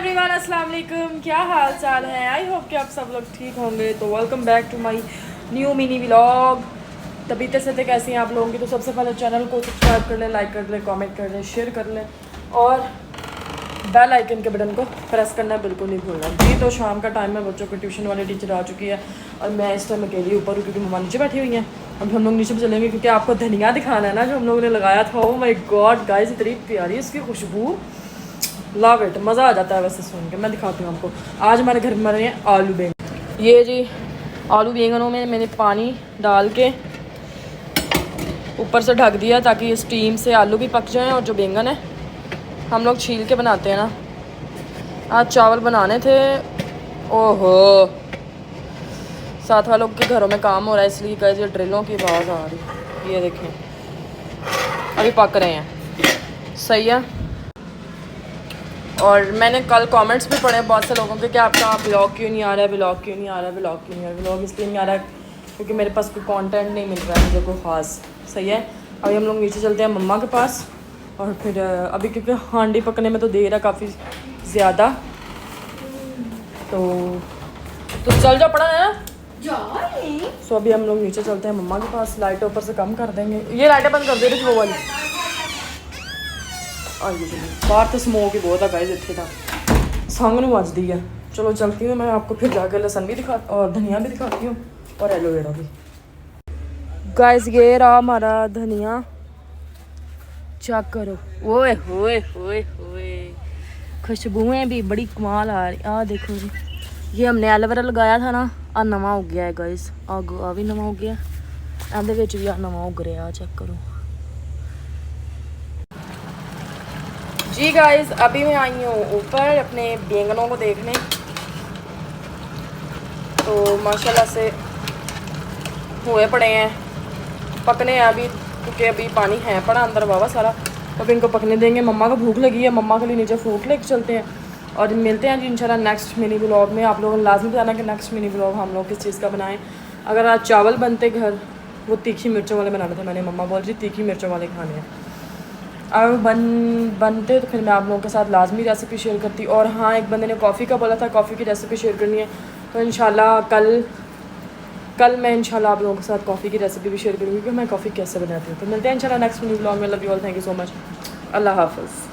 Everyone, अस्सलाम वालेकुम। क्या हाल चाल है? आई होप कि आप सब लोग ठीक होंगे। तो welcome back to my new mini vlog. तबीयत से कैसी हैं आप लोगों की? तो सबसे पहले चैनल को सब्सक्राइब कर लें, लाइक कर लें, कमेंट कर लें, शेयर कर लें और बेल आइकन के बटन को प्रेस करना बिल्कुल नहीं भूलना जी। तो शाम का टाइम है, बच्चों की ट्यूशन वाली टीचर आ चुकी है और मैं इस टाइम अकेली ऊपर हूँ क्योंकि मम्मा नीचे बैठी हुई हैं। अब हम लोग नीचे भी चलेंगे क्योंकि आपको धनिया दिखाना है ना, जो हम लोगों ने लगाया था। ओह माय गॉड गाइस, इतनी प्यारी इसकी खुशबू, लव इट, मज़ा आ जाता है वैसे सुन के। मैं दिखाती हूँ आपको। आज हमारे घर में बन रहे हैं आलू बैंगन। ये जी आलू बैंगनों में मैंने पानी डाल के ऊपर से ढक दिया ताकि स्टीम से आलू भी पक जाएं। और जो बैंगन है हम लोग छील के बनाते हैं ना। आज चावल बनाने थे। ओहो, साथ वालों के घरों में काम हो रहा है इसलिए गाइस ये ड्रिलों की आवाज़ आ रही। ये देखें अभी पक रहे हैं, सही है। और मैंने कल कमेंट्स भी पढ़े बहुत से लोगों के कि आपका व्लॉग क्यों नहीं आ रहा है, व्लॉग क्यों नहीं आ रहा है, व्लॉग क्यों नहीं आ रहा है। व्लॉग इसलिए नहीं आ रहा है क्योंकि मेरे पास कोई कंटेंट नहीं मिल रहा है मुझे कोई ख़ास। सही है। अभी हम लोग नीचे चलते हैं मम्मा के पास और फिर अभी क्योंकि हांडी पकने में तो देर है काफ़ी ज़्यादा। तो चल जाओ, पड़ा है ना। सो अभी हम लोग नीचे चलते हैं मम्मा के पास। लाइटें ऊपर से कम कर देंगे। ये लाइटें बंद कर दे रही वो वाली। बाहर तो स्मोक ही बहुत है गाइस, इतने था संग नू बजती है। चलो चलती हूँ मैं, आपको फिर जाकर लहसन भी दिखा और धनिया भी दिखाती हूँ और एलोवेरा भी। गाइस ये रहा हमारा धनिया, चेक करो। ओए होए होए होए, खुशबुएं भी बड़ी कमाल आ रही। आ देखो जी, ये हमने एलोवेरा लगाया था ना, आ नवा हो गया है गाइस। आ भी नवा हो गया, ਇਹਦੇ ਵਿੱਚ भी आ नवा उग रहा। चेक करो जी गाइस। अभी मैं आई हूँ ऊपर अपने बैंगनों को देखने। तो माशाल्लाह से हुए पड़े हैं, पकने हैं अभी क्योंकि अभी पानी है पड़ा अंदर बाबा सारा। अब इनको पकने देंगे। मम्मा को भूख लगी है, मम्मा के लिए नीचे फ्रूट लेके चलते हैं और मिलते हैं जी इंशाल्लाह नेक्स्ट मिनी व्लॉग में। आप लोगों ने लाजमी बताना कि नेक्स्ट मिनी व्लॉग हम लोग किस चीज़ का बनाएं। अगर आज चावल बनते घर, वो तीखी मिर्चों वाले बनाने थे। मैंने मम्मा बोल रही तीखी मिर्चों वाले खाने हैं। अगर बनते तो फिर मैं आप लोगों के साथ लाजमी रेसिपी शेयर करती। और हाँ, एक बंदे ने कॉफ़ी का बोला था, कॉफ़ी की रेसिपी शेयर करनी है। तो इंशाल्लाह कल मैं इंशाल्लाह आप लोगों के साथ कॉफ़ी की रेसिपी भी शेयर करूँगी कि मैं कॉफ़ी कैसे बनाती हूँ। तो मिलते हैं इंशाल्लाह नेक्स्ट वीडियो ब्लॉग में। Love you all, thank you so much, अल्लाह हाफ़िज़।